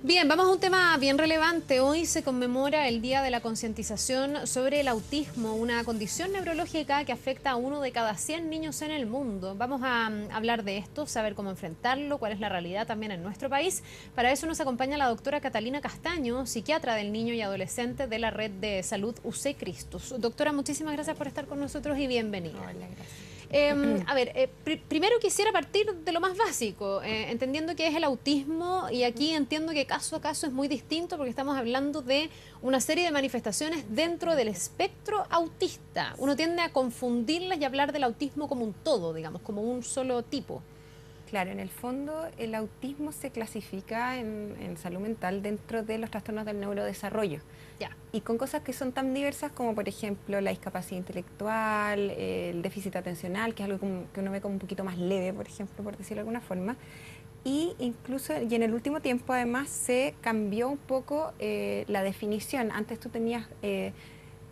Bien, vamos a un tema bien relevante. Hoy se conmemora el Día de la Concientización sobre el Autismo, una condición neurológica que afecta a 1 de cada 100 niños en el mundo. Vamos a hablar de esto, saber cómo enfrentarlo, cuál es la realidad también en nuestro país. Para eso nos acompaña la doctora Catalina Castaño, psiquiatra del niño y adolescente de la Red de Salud UC Christus. Doctora, muchísimas gracias por estar con nosotros y bienvenida. Hola, gracias. Primero quisiera partir de lo más básico, entendiendo que es el autismo, y aquí entiendo que caso a caso es muy distinto porque estamos hablando de una serie de manifestaciones dentro del espectro autista. Uno tiende a confundirlas y hablar del autismo como un todo, digamos, como un solo tipo. Claro, en el fondo el autismo se clasifica en salud mental dentro de los trastornos del neurodesarrollo. Ya. Y con cosas que son tan diversas como, por ejemplo, la discapacidad intelectual, el déficit atencional, que es algo que uno ve como un poquito más leve, por ejemplo, por decirlo de alguna forma. Y incluso, y en el último tiempo además se cambió un poco la definición. Antes tú tenías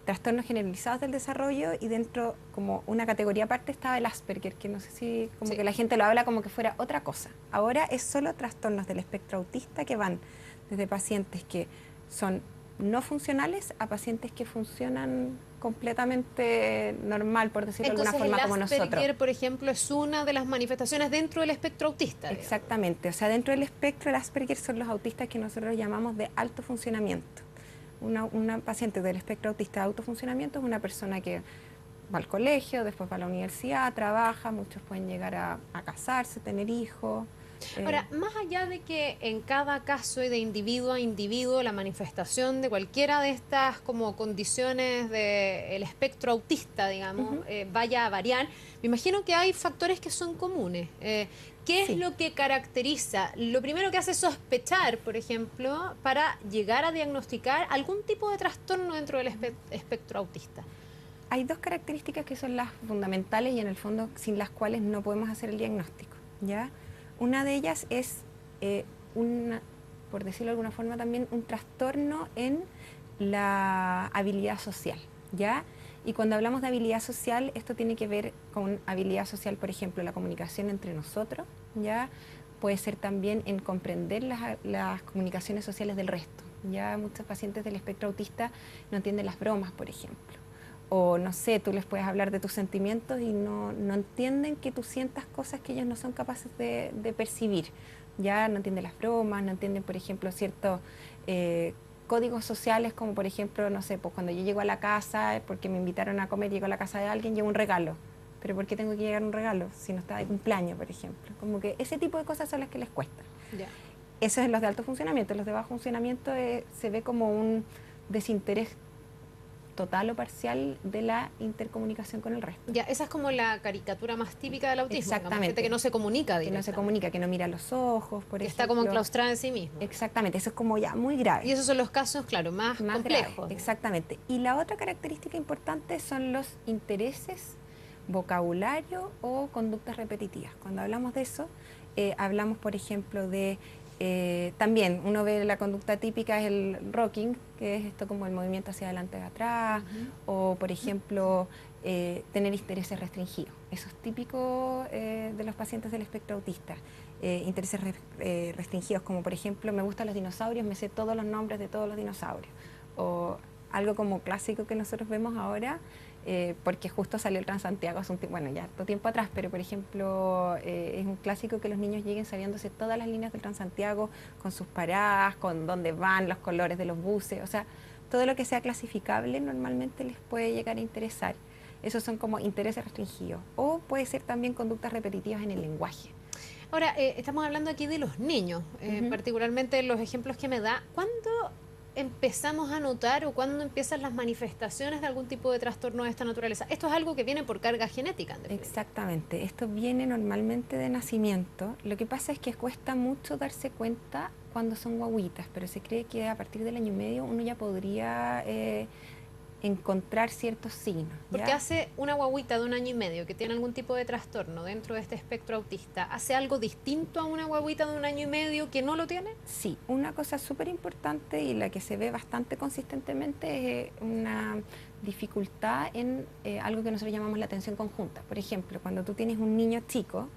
trastornos generalizados del desarrollo y dentro, como una categoría aparte, estaba el Asperger, que no sé si como Sí. que la gente lo habla como que fuera otra cosa. Ahora es solo trastornos del espectro autista que van desde pacientes que son no funcionales a pacientes que funcionan completamente normal, por decirlo de alguna forma, como Entonces el nosotros. Asperger, por ejemplo, es una de las manifestaciones dentro del espectro autista, digamos. Exactamente, o sea, dentro del espectro el Asperger son los autistas que nosotros llamamos de alto funcionamiento. Una paciente del espectro autista de alto funcionamiento es una persona que va al colegio, después va a la universidad, trabaja, muchos pueden llegar a casarse, tener hijos. Ahora, más allá de que en cada caso y de individuo a individuo la manifestación de cualquiera de estas como condiciones del espectro autista, digamos, vaya a variar, me imagino que hay factores que son comunes. ¿Qué es Sí. lo que caracteriza? Lo primero que hace sospechar, por ejemplo, para llegar a diagnosticar algún tipo de trastorno dentro del espectro autista. Hay dos características que son las fundamentales y en el fondo sin las cuales no podemos hacer el diagnóstico, ¿ya? Una de ellas es, por decirlo de alguna forma también, un trastorno en la habilidad social, ¿ya? Y cuando hablamos de habilidad social, esto tiene que ver con habilidad social, por ejemplo, la comunicación entre nosotros, ¿ya? Puede ser también en comprender las comunicaciones sociales del resto, ¿ya? Muchos pacientes del espectro autista no entienden las bromas, por ejemplo. O no sé, tú les puedes hablar de tus sentimientos y no entienden que tú sientas cosas que ellos no son capaces de percibir. Ya no entienden las bromas, no entienden, por ejemplo, ciertos códigos sociales, como por ejemplo, no sé, pues cuando yo llego a la casa, porque me invitaron a comer, llego a la casa de alguien, llevo un regalo. Pero ¿por qué tengo que llegar un regalo si no está de cumpleaños, por ejemplo? Como que ese tipo de cosas son las que les cuestan. Ya. Eso es los de alto funcionamiento. Los de bajo funcionamiento se ve como un desinterés total o parcial de la intercomunicación con el resto. Ya, esa es como la caricatura más típica del autismo. Digamos, Exactamente. gente que no se comunica Que no directamente. se comunica, que no mira a los ojos, por Que ejemplo. está como enclaustrada en sí mismo. Exactamente, eso es como ya muy grave. Y esos son los casos, claro, más complejos. Grave, exactamente. Y la otra característica importante son los intereses, vocabulario o conductas repetitivas. Cuando hablamos de eso, hablamos, por ejemplo, de también uno ve la conducta típica es el rocking, que es esto como el movimiento hacia adelante y atrás, o por ejemplo tener intereses restringidos. Eso es típico de los pacientes del espectro autista. Intereses restringidos, como por ejemplo me gustan los dinosaurios, me sé todos los nombres de todos los dinosaurios. O algo como clásico que nosotros vemos ahora, porque justo salió el Transantiago hace bueno, ya todo tiempo atrás, pero por ejemplo es un clásico que los niños lleguen sabiéndose todas las líneas del Transantiago, con sus paradas, con dónde van, los colores de los buses, o sea, todo lo que sea clasificable normalmente les puede llegar a interesar. Esos son como intereses restringidos. O puede ser también conductas repetitivas en el lenguaje. Ahora, estamos hablando aquí de los niños, particularmente los ejemplos que me da. ¿Cuándo empezamos a notar o cuándo empiezan las manifestaciones de algún tipo de trastorno de esta naturaleza? Esto es algo que viene por carga genética, en definitiva. Exactamente, esto viene normalmente de nacimiento. Lo que pasa es que cuesta mucho darse cuenta cuando son guaguitas, pero se cree que a partir del año y medio uno ya podría encontrar ciertos signos. Porque ¿ya? hace una guaguita de 1 año y medio que tiene algún tipo de trastorno dentro de este espectro autista, ¿hace algo distinto a una guaguita de 1 año y medio que no lo tiene? Sí, una cosa súper importante y la que se ve bastante consistentemente es una dificultad en algo que nosotros llamamos la atención conjunta. Por ejemplo, cuando tú tienes un niño chico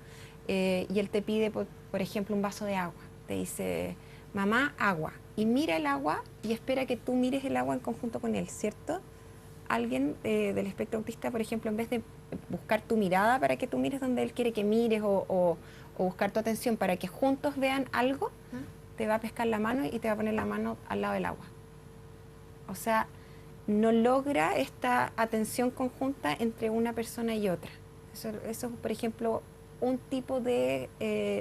y él te pide, por ejemplo, un vaso de agua, te dice, mamá, agua, y mira el agua y espera que tú mires el agua en conjunto con él, ¿cierto? Alguien del espectro autista, por ejemplo, en vez de buscar tu mirada para que tú mires donde él quiere que mires o buscar tu atención para que juntos vean algo, te va a pescar la mano y te va a poner la mano al lado del agua. O sea, no logra esta atención conjunta entre una persona y otra. Eso es, por ejemplo, un tipo de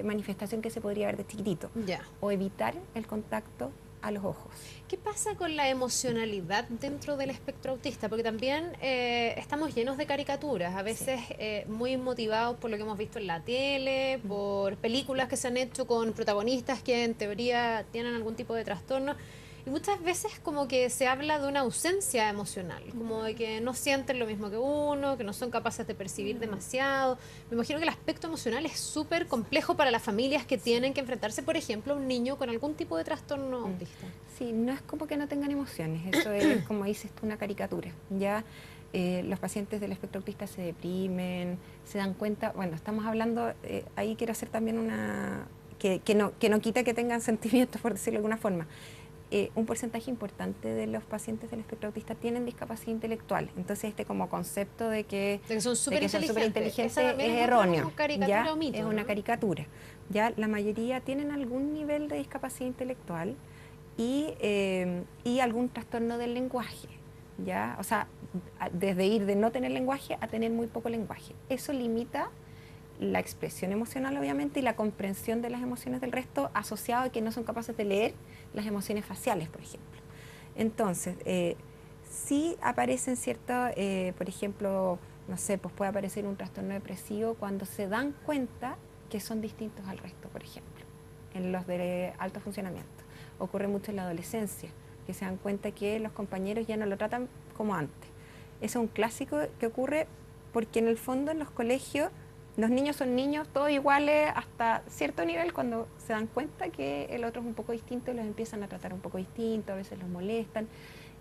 manifestación que se podría ver de chiquitito. Ya. O evitar el contacto a los ojos. ¿Qué pasa con la emocionalidad dentro del espectro autista? Porque también estamos llenos de caricaturas, a veces muy motivados por lo que hemos visto en la tele, por películas que se han hecho con protagonistas que en teoría tienen algún tipo de trastorno. Y muchas veces como que se habla de una ausencia emocional, como de que no sienten lo mismo que uno, que no son capaces de percibir demasiado. Me imagino que el aspecto emocional es súper complejo para las familias que tienen que enfrentarse, por ejemplo, a un niño con algún tipo de trastorno autista. Sí, no es como que no tengan emociones, eso es, como dices tú, una caricatura. Ya los pacientes del espectro autista se deprimen, se dan cuenta, bueno, estamos hablando, ahí quiero hacer también una, que no quita que tengan sentimientos, por decirlo de alguna forma. Un porcentaje importante de los pacientes del espectro autista tienen discapacidad intelectual. Entonces, como concepto de que son súper inteligentes es erróneo. ¿Ya? O mito, es una caricatura. Ya la mayoría tienen algún nivel de discapacidad intelectual y algún trastorno del lenguaje. ¿Ya? O sea, desde ir de no tener lenguaje a tener muy poco lenguaje. Eso limita la expresión emocional, obviamente, y la comprensión de las emociones del resto, asociado a que no son capaces de leer las emociones faciales, por ejemplo. Entonces, sí aparecen ciertos, por ejemplo, no sé, pues puede aparecer un trastorno depresivo cuando se dan cuenta que son distintos al resto, por ejemplo, en los de alto funcionamiento. Ocurre mucho en la adolescencia, que se dan cuenta que los compañeros ya no lo tratan como antes. Eso es un clásico que ocurre porque en el fondo en los colegios los niños son niños, todos iguales hasta cierto nivel, cuando se dan cuenta que el otro es un poco distinto y los empiezan a tratar un poco distinto, a veces los molestan.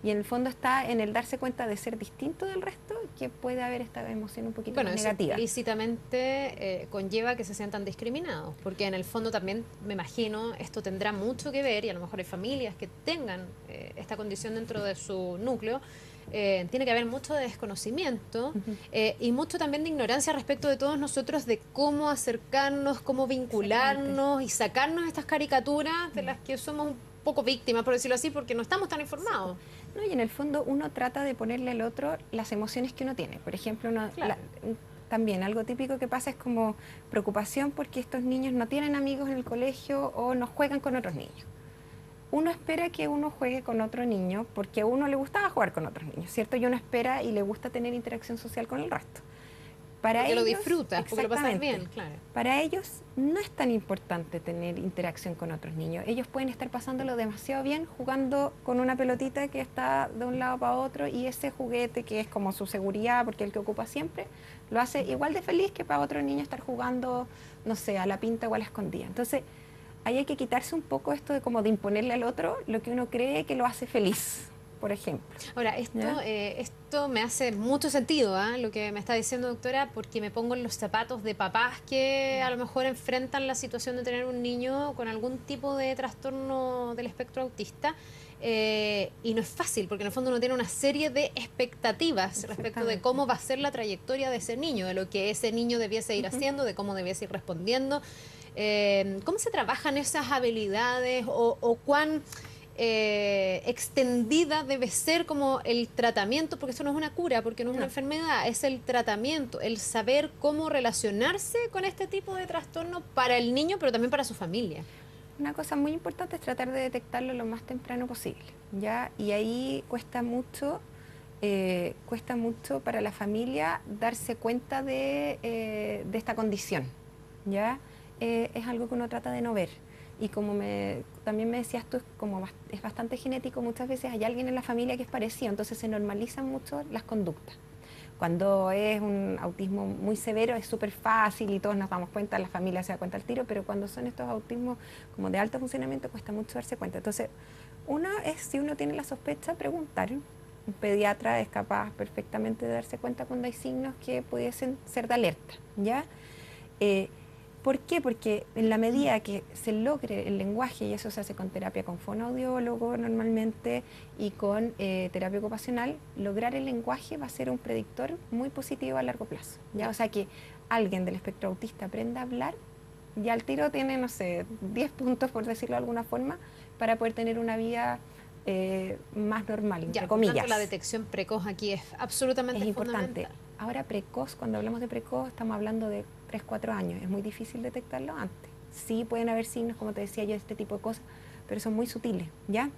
Y en el fondo está en el darse cuenta de ser distinto del resto que puede haber esta emoción un poquito más negativa. Bueno, explícitamente conlleva que se sientan discriminados, porque en el fondo también, me imagino, esto tendrá mucho que ver, y a lo mejor hay familias que tengan esta condición dentro de su núcleo. Tiene que haber mucho de desconocimiento y mucho también de ignorancia respecto de todos nosotros de cómo acercarnos, cómo vincularnos y sacarnos estas caricaturas de las que somos un poco víctimas, por decirlo así, porque no estamos tan informados. No, y en el fondo uno trata de ponerle al otro las emociones que uno tiene. Por ejemplo, también algo típico que pasa es como preocupación porque estos niños no tienen amigos en el colegio o no juegan con otros niños. Uno espera que uno juegue con otro niño porque a uno le gustaba jugar con otros niños, ¿cierto? Y uno espera y le gusta tener interacción social con el resto. Para ellos, lo disfrutas, porque lo pasas bien, claro. Para ellos no es tan importante tener interacción con otros niños. Ellos pueden estar pasándolo demasiado bien jugando con una pelotita que está de un lado para otro y ese juguete que es como su seguridad, porque el que ocupa siempre, lo hace igual de feliz que para otro niño estar jugando, no sé, a la pinta o a la escondida. Entonces, ahí hay que quitarse un poco esto de como de imponerle al otro lo que uno cree que lo hace feliz, por ejemplo. Ahora, esto me hace mucho sentido, lo que me está diciendo, doctora, porque me pongo en los zapatos de papás que a lo mejor enfrentan la situación de tener un niño con algún tipo de trastorno del espectro autista. Y no es fácil, porque en el fondo uno tiene una serie de expectativas respecto de cómo va a ser la trayectoria de ese niño, de lo que ese niño debiese ir haciendo, de cómo debiese ir respondiendo. ¿Cómo se trabajan esas habilidades o cuán extendida debe ser como el tratamiento? Porque eso no es una cura, porque no es una enfermedad, es el tratamiento, el saber cómo relacionarse con este tipo de trastorno para el niño, pero también para su familia. Una cosa muy importante es tratar de detectarlo lo más temprano posible, ¿ya? Y ahí cuesta mucho para la familia darse cuenta de esta condición, ¿ya? Es algo que uno trata de no ver. Y como también me decías tú, como es bastante genético, muchas veces hay alguien en la familia que es parecido, entonces se normalizan mucho las conductas. Cuando es un autismo muy severo es súper fácil y todos nos damos cuenta, la familia se da cuenta al tiro, pero cuando son estos autismos como de alto funcionamiento cuesta mucho darse cuenta. Entonces, uno es, si uno tiene la sospecha, preguntar. Un pediatra es capaz perfectamente de darse cuenta cuando hay signos que pudiesen ser de alerta, ¿ya? ¿Por qué? Porque en la medida que se logre el lenguaje, y eso se hace con terapia con fonoaudiólogo normalmente y con terapia ocupacional, lograr el lenguaje va a ser un predictor muy positivo a largo plazo. ¿Ya? O sea que alguien del espectro autista aprenda a hablar, ya al tiro tiene, no sé, 10 puntos, por decirlo de alguna forma, para poder tener una vida más normal, Ya, entre por tanto, comillas. la detección precoz aquí es absolutamente Es importante. fundamental. Ahora precoz, cuando hablamos de precoz, estamos hablando de 3, 4 años. Es muy difícil detectarlo antes. Sí pueden haber signos, como te decía yo, de este tipo de cosas, pero son muy sutiles, ¿ya?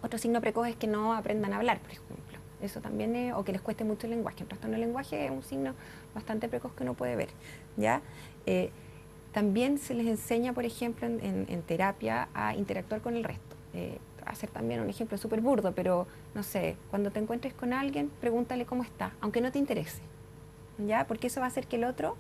Otro signo precoz es que no aprendan a hablar, por ejemplo. Eso también es, o que les cueste mucho el lenguaje. El trastorno del lenguaje es un signo bastante precoz que uno puede ver, ¿ya? También se les enseña, por ejemplo, en terapia a interactuar con el resto. Hacer también un ejemplo súper burdo, pero no sé, cuando te encuentres con alguien, pregúntale cómo está, aunque no te interese, ¿ya? Porque eso va a hacer que el otro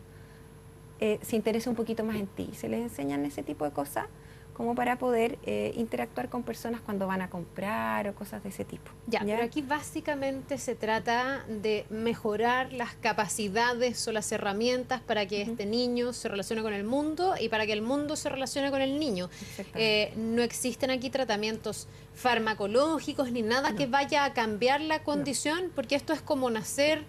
se interese un poquito más en ti. Se les enseñan ese tipo de cosas como para poder interactuar con personas cuando van a comprar o cosas de ese tipo. Ya, ¿Ya? pero aquí básicamente se trata de mejorar las capacidades o las herramientas para que este niño se relacione con el mundo y para que el mundo se relacione con el niño. Exactamente. No existen aquí tratamientos farmacológicos ni nada que vaya a cambiar la condición, porque esto es como nacer,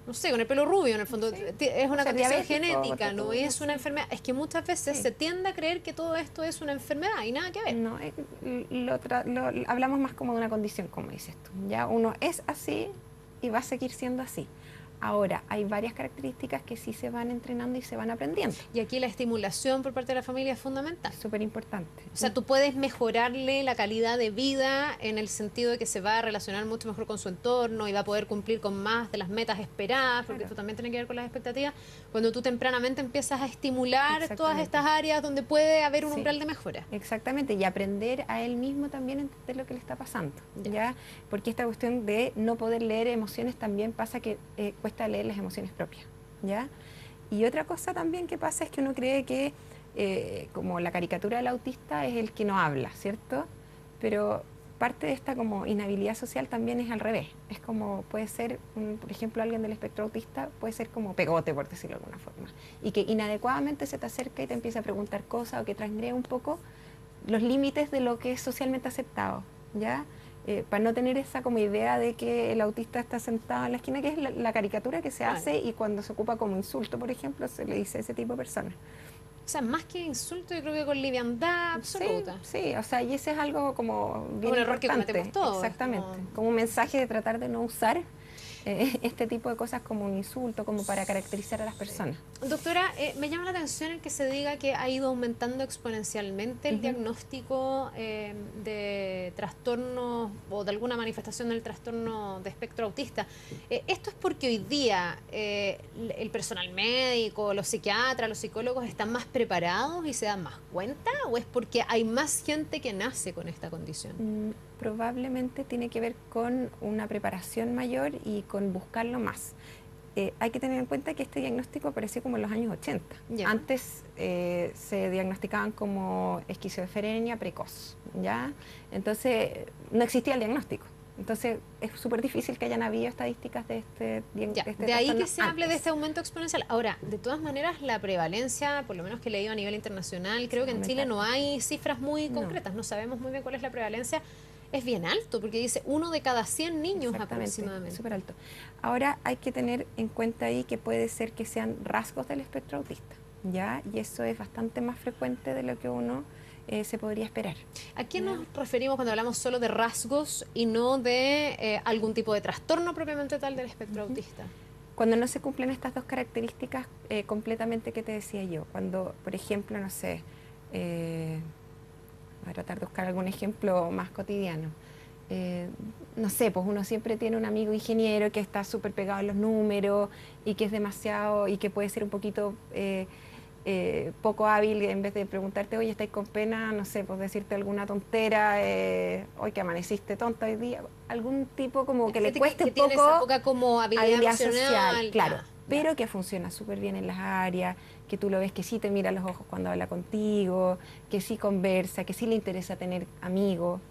no sé, con el pelo rubio en el fondo. Sí. Es O una ser condición diabético, genética, ponte no tú, es no una sé. enfermedad. Es que muchas veces Sí. se tiende a creer que todo esto es una enfermedad y nada que ver. No, hablamos más como de una condición, como dices tú. Ya uno es así y va a seguir siendo así. Ahora, hay varias características que sí se van entrenando y se van aprendiendo. Y aquí la estimulación por parte de la familia es fundamental. Es súper importante. O sea, tú puedes mejorarle la calidad de vida en el sentido de que se va a relacionar mucho mejor con su entorno y va a poder cumplir con más de las metas esperadas, porque Claro. esto también tiene que ver con las expectativas, cuando tú tempranamente empiezas a estimular todas Exactamente. estas áreas donde puede haber un Sí. umbral de mejora. Exactamente, y aprender a él mismo también a entender lo que le está pasando, Ya. ¿ya? Porque esta cuestión de no poder leer emociones también pasa que cuesta leer las emociones propias, ¿ya? Y otra cosa también que pasa es que uno cree que como la caricatura del autista es el que no habla, ¿cierto? Pero parte de esta como inhabilidad social también es al revés. Es como puede ser, por ejemplo, alguien del espectro autista puede ser como pegote, por decirlo de alguna forma, y que inadecuadamente se te acerca y te empieza a preguntar cosas o que transgrede un poco los límites de lo que es socialmente aceptado, ¿ya? Para no tener esa como idea de que el autista está sentado en la esquina, que es la caricatura que se hace y cuando se ocupa como insulto, por ejemplo, se le dice a ese tipo de personas. O sea, más que insulto, yo creo que con liviandad absoluta. Sí, sí, o sea, y ese es algo como bien Un error que importante. cometemos todos. Exactamente, Como- como un mensaje de tratar de no usar este tipo de cosas como un insulto, como para caracterizar a las personas. Doctora, me llama la atención el que se diga que ha ido aumentando exponencialmente el diagnóstico de trastorno o de alguna manifestación del trastorno de espectro autista. ¿Esto es porque hoy día el personal médico, los psiquiatras, los psicólogos están más preparados y se dan más cuenta? ¿O es porque hay más gente que nace con esta condición? Probablemente tiene que ver con una preparación mayor y con buscarlo más. Hay que tener en cuenta que este diagnóstico apareció como en los años 80. Ya. Antes se diagnosticaban como esquizofrenia precoz, ¿ya? Entonces no existía el diagnóstico. Entonces es súper difícil que hayan habido estadísticas de este Ya, de ahí que se hable de este aumento exponencial. Ahora, de todas maneras, la prevalencia, por lo menos que he leído a nivel internacional, creo que en Chile no hay cifras muy concretas, no sabemos muy bien cuál es la prevalencia. Es bien alto, porque dice 1 de cada 100 niños aproximadamente. Súper alto. Ahora hay que tener en cuenta ahí que puede ser que sean rasgos del espectro autista, ¿ya? Y eso es bastante más frecuente de lo que uno se podría esperar. ¿A qué nos referimos cuando hablamos solo de rasgos y no de algún tipo de trastorno propiamente tal del espectro autista? Cuando no se cumplen estas dos características completamente que te decía yo, cuando, por ejemplo, no sé, voy a tratar de buscar algún ejemplo más cotidiano. No sé, pues uno siempre tiene un amigo ingeniero que está súper pegado en los números y que es demasiado, y que puede ser un poquito poco hábil, en vez de preguntarte, oye, ¿estáis con pena? No sé, pues decirte alguna tontera, hoy que amaneciste tonta hoy día, algún tipo como que le cueste un tiene poco esa poca como habilidad emocional, claro, ya. pero que funciona súper bien en las áreas, que tú lo ves que sí te mira a los ojos cuando habla contigo, que sí conversa, que sí le interesa tener amigos.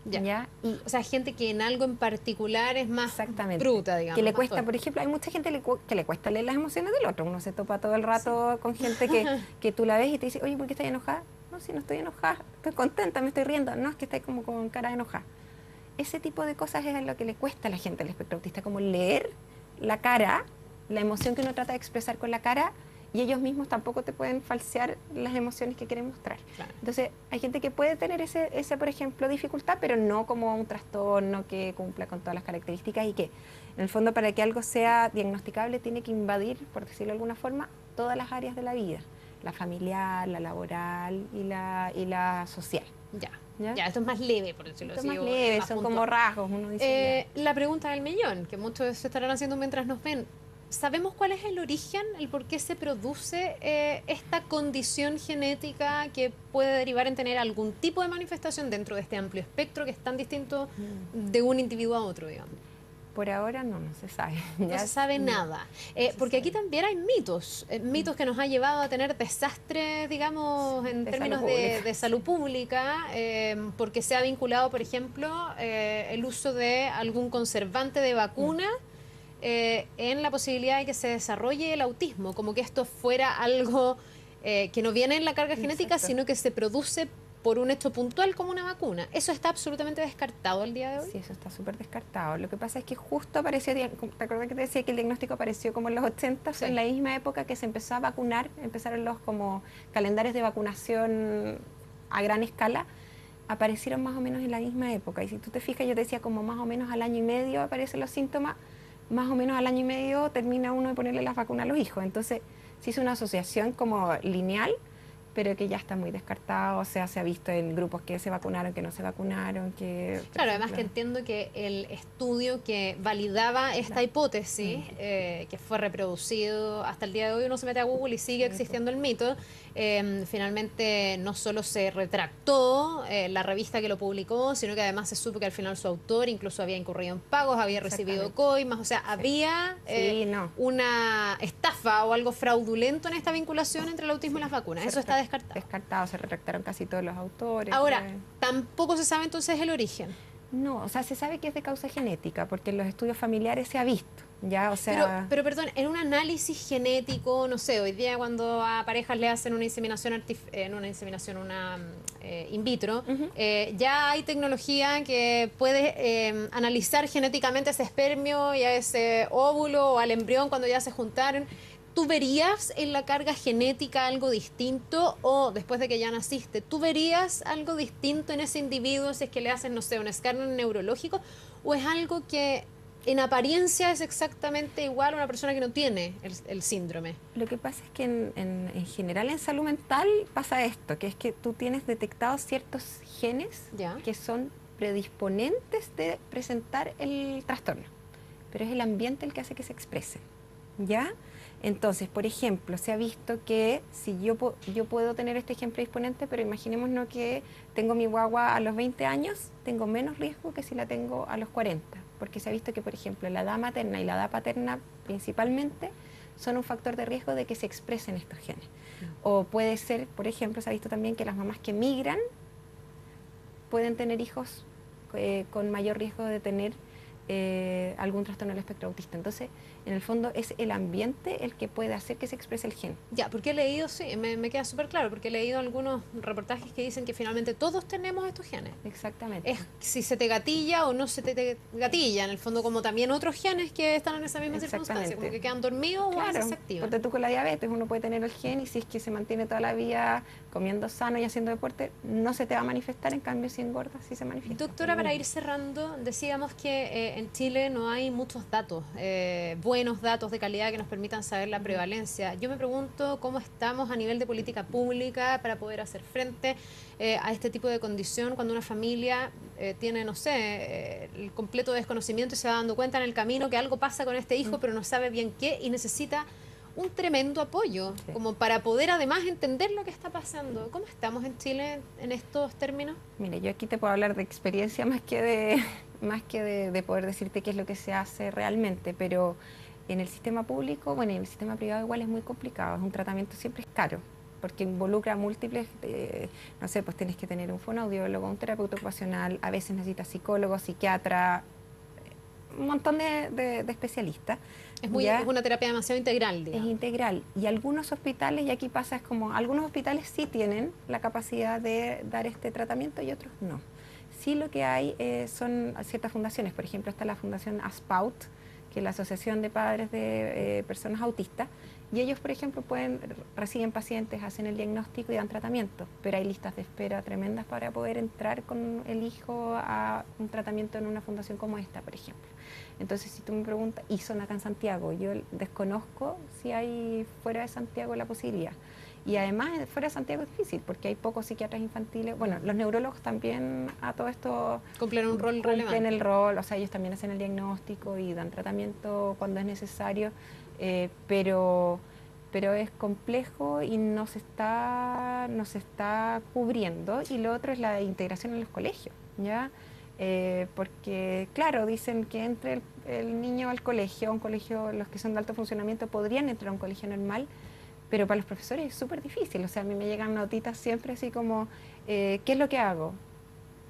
¿Ya? Y O sea, gente que en algo en particular es más exactamente. bruta, digamos. Que le más cuesta, torpe. por ejemplo, hay mucha gente que le cuesta leer las emociones del otro. Uno se topa todo el rato con gente que tú la ves y te dice, oye, ¿por qué estás enojada? No, si no estoy enojada, estoy contenta, me estoy riendo. No, es que estás como con cara de enojada. Ese tipo de cosas es lo que le cuesta a la gente al espectro autista, como leer la cara, la emoción que uno trata de expresar con la cara, y ellos mismos tampoco te pueden falsear las emociones que quieren mostrar. Claro. Entonces, hay gente que puede tener ese, por ejemplo, dificultad, pero no como un trastorno que cumpla con todas las características y que, en el fondo, para que algo sea diagnosticable, tiene que invadir, por decirlo de alguna forma, todas las áreas de la vida, la familiar, la laboral y la social. Ya. ¿Ya? Ya, esto es más leve, por decirlo Esto así. es más o leve, más son puntual. como rasgos, uno dice. La pregunta del millón, que muchos se estarán haciendo mientras nos ven. ¿Sabemos cuál es el origen, el por qué se produce esta condición genética que puede derivar en tener algún tipo de manifestación dentro de este amplio espectro que es tan distinto de un individuo a otro, digamos? Por ahora no se sabe. No se sabe nada. Porque aquí también hay mitos, mitos que nos ha llevado a tener desastres, digamos, en De términos salud pública. de salud pública, porque se ha vinculado, por ejemplo, el uso de algún conservante de vacuna en la posibilidad de que se desarrolle el autismo, como que esto fuera algo que no viene en la carga genética, Exacto. sino que se produce por un hecho puntual como una vacuna. ¿Eso está absolutamente descartado el día de hoy? Sí, eso está súper descartado. Lo que pasa es que justo apareció, ¿te acuerdas que te decía que el diagnóstico apareció como en los 80? Sí. En la misma época que se empezó a vacunar, empezaron los como calendarios de vacunación a gran escala, aparecieron más o menos en la misma época. Y si tú te fijas, yo te decía como más o menos al año y medio aparecen los síntomas, más o menos al año y medio termina uno de ponerle las vacunas a los hijos. Entonces, se hizo una asociación como lineal, pero que ya está muy descartado. O sea, se ha visto en grupos que se vacunaron, que no se vacunaron, que... Claro, además que entiendo que el estudio que validaba esta hipótesis, que fue reproducido hasta el día de hoy, uno se mete a Google y sigue existiendo el mito, finalmente no solo se retractó la revista que lo publicó, sino que además se supo que al final su autor incluso había incurrido en pagos, había recibido coimas, o sea, había una estafa o algo fraudulento en esta vinculación entre el autismo y las vacunas. Eso está descartado. Descartado, se retractaron casi todos los autores. Ahora, tampoco se sabe entonces el origen. No, o sea, se sabe que es de causa genética, porque en los estudios familiares se ha visto, ya, o sea... Pero perdón, en un análisis genético, no sé, hoy día cuando a parejas le hacen una inseminación, in vitro, ya hay tecnología que puede analizar genéticamente ese espermio y a ese óvulo o al embrión cuando ya se juntaron. ¿Tú verías en la carga genética algo distinto o después de que ya naciste, tú verías algo distinto en ese individuo si es que le hacen, no sé, un escáner neurológico o es algo que en apariencia es exactamente igual a una persona que no tiene el síndrome? Lo que pasa es que en general en salud mental pasa esto, que es que tú tienes detectados ciertos genes que son predisponentes de presentar el trastorno, pero es el ambiente el que hace que se expresen, ¿ya? Entonces, por ejemplo, se ha visto que si yo puedo tener este gen predisponente, pero imaginémonos que tengo mi guagua a los 20 años, tengo menos riesgo que si la tengo a los 40, porque se ha visto que, por ejemplo, la edad materna y la edad paterna principalmente son un factor de riesgo de que se expresen estos genes. O puede ser, por ejemplo, se ha visto también que las mamás que migran pueden tener hijos con mayor riesgo de tener algún trastorno del espectro autista. Entonces, en el fondo es el ambiente el que puede hacer que se exprese el gen. Ya, porque he leído, sí, me queda súper claro, porque he leído algunos reportajes que dicen que finalmente todos tenemos estos genes. Exactamente. Es si se te gatilla o no se te gatilla, en el fondo como también otros genes que están en esa misma circunstancia, como que quedan dormidos o se activan. Porque tú con la diabetes uno puede tener el gen y si es que se mantiene toda la vida comiendo sano y haciendo deporte, no se te va a manifestar, en cambio si engordas sí se manifiesta. Doctora, para ir cerrando, decíamos que en Chile no hay muchos datos, buenos datos de calidad que nos permitan saber la prevalencia. Yo me pregunto cómo estamos a nivel de política pública para poder hacer frente a este tipo de condición cuando una familia tiene, no sé, el completo desconocimiento y se va dando cuenta en el camino que algo pasa con este hijo, pero no sabe bien qué y necesita un tremendo apoyo como para poder además entender lo que está pasando. ¿Cómo estamos en Chile en estos términos? Mire, yo aquí te puedo hablar de experiencia más que de poder decirte qué es lo que se hace realmente, pero en el sistema público, bueno, y en el sistema privado igual es muy complicado, es un tratamiento siempre es caro, porque involucra múltiples, no sé, pues tienes que tener un fonoaudiólogo, un terapeuta ocupacional, a veces necesitas psicólogo, psiquiatra, un montón de especialistas. Es una terapia demasiado integral, digamos. Es integral. Y algunos hospitales, y aquí pasa, es como, algunos hospitales sí tienen la capacidad de dar este tratamiento y otros no. Sí, lo que hay son ciertas fundaciones. Por ejemplo, está la Fundación ASPAUT, que es la Asociación de Padres de Personas Autistas, y ellos, por ejemplo, reciben pacientes, hacen el diagnóstico y dan tratamiento, pero hay listas de espera tremendas para poder entrar con el hijo a un tratamiento en una fundación como esta, por ejemplo. Entonces, si tú me preguntas, y son acá en Santiago, yo desconozco si hay fuera de Santiago la posibilidad. Y además, fuera de Santiago es difícil, porque hay pocos psiquiatras infantiles. Bueno, los neurólogos también a todo esto cumplen un rol relevante. Cumplen el rol, o sea, ellos también hacen el diagnóstico y dan tratamiento cuando es necesario, pero es complejo y no se está cubriendo. Y lo otro es la integración en los colegios, ¿ya? Porque, claro, dicen que entre el niño al colegio, los que son de alto funcionamiento podrían entrar a un colegio normal, pero para los profesores es súper difícil. O sea, a mí me llegan notitas siempre así como, ¿qué es lo que hago?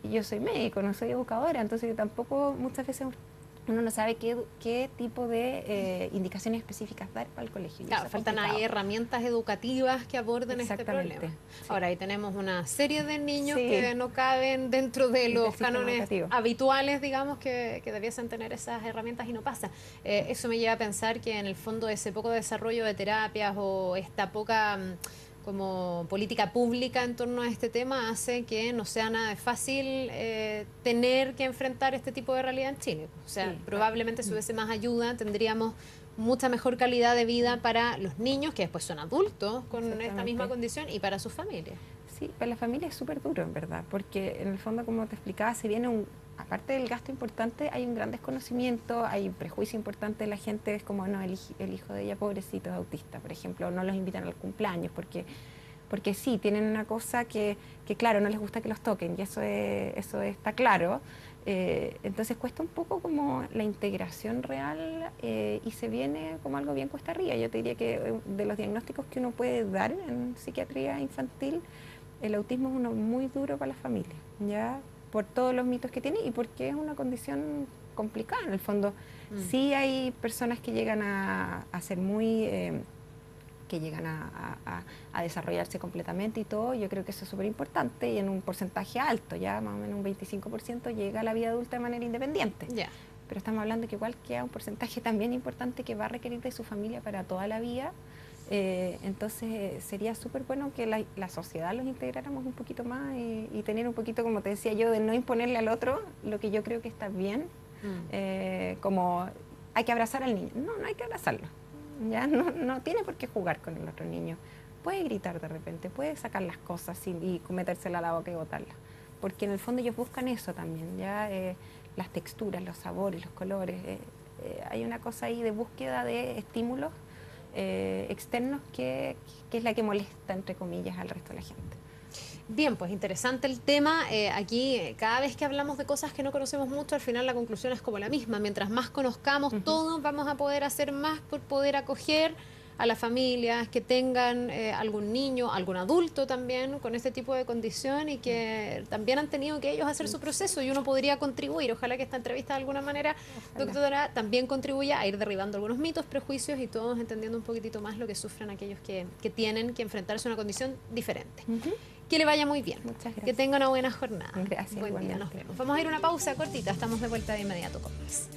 Y yo soy médico, no soy educadora, entonces tampoco muchas veces uno no sabe qué tipo de indicaciones específicas dar para el colegio. Claro, faltan ahí herramientas educativas que aborden este problema. Sí. Ahora, ahí tenemos una serie de niños que no caben dentro de los cánones habituales, digamos, que debiesen tener esas herramientas y no pasa. Eso me lleva a pensar que en el fondo ese poco desarrollo de terapias o esta poca como política pública en torno a este tema hace que no sea nada fácil tener que enfrentar este tipo de realidad en Chile. O sea, probablemente si hubiese más ayuda tendríamos mucha mejor calidad de vida para los niños, que después son adultos con esta misma condición, y para sus familias. Sí, para la familia es súper duro, en verdad, porque en el fondo, como te explicaba, se viene aparte del gasto importante, hay un gran desconocimiento, hay un prejuicio importante de la gente, es como, no, el hijo de ella, pobrecito, es autista, por ejemplo, no los invitan al cumpleaños, porque sí, tienen una cosa que claro, no les gusta que los toquen, y eso está claro. Entonces cuesta un poco como la integración real y se viene como algo bien cuesta arriba. Yo te diría que de los diagnósticos que uno puede dar en psiquiatría infantil, el autismo es uno muy duro para las familias, ¿ya? Por todos los mitos que tiene y porque es una condición complicada. En el fondo, sí hay personas que llegan a ser muy... que llegan a desarrollarse completamente y todo. Yo creo que eso es súper importante y en un porcentaje alto, ya más o menos un 25% llega a la vida adulta de manera independiente. Pero estamos hablando que igual queda un porcentaje también importante que va a requerir de su familia para toda la vida. Entonces sería súper bueno que la sociedad los integráramos un poquito más y tener un poquito, como te decía yo, de no imponerle al otro lo que yo creo que está bien, como hay que abrazar al niño. No hay que abrazarlo. Ya no tiene por qué jugar con el otro niño. Puede gritar de repente, puede sacar las cosas y metérsela a la boca y botarla. Porque en el fondo ellos buscan eso también, ya las texturas, los sabores, los colores. Hay una cosa ahí de búsqueda de estímulos externos que es la que molesta, entre comillas, al resto de la gente. Bien, pues interesante el tema. Aquí cada vez que hablamos de cosas que no conocemos mucho, al final la conclusión es como la misma. Mientras más conozcamos todo, vamos a poder hacer más por poder acoger a las familias que tengan algún niño, algún adulto también con este tipo de condición y que también han tenido que ellos hacer su proceso y uno podría contribuir. Ojalá que esta entrevista de alguna manera, doctora, también contribuya a ir derribando algunos mitos, prejuicios y todos entendiendo un poquitito más lo que sufren aquellos que tienen que enfrentarse a una condición diferente. Que le vaya muy bien. Muchas gracias. Que tenga una buena jornada. Gracias. Buen día, nos vemos. Vamos a ir a una pausa cortita. Estamos de vuelta de inmediato con más.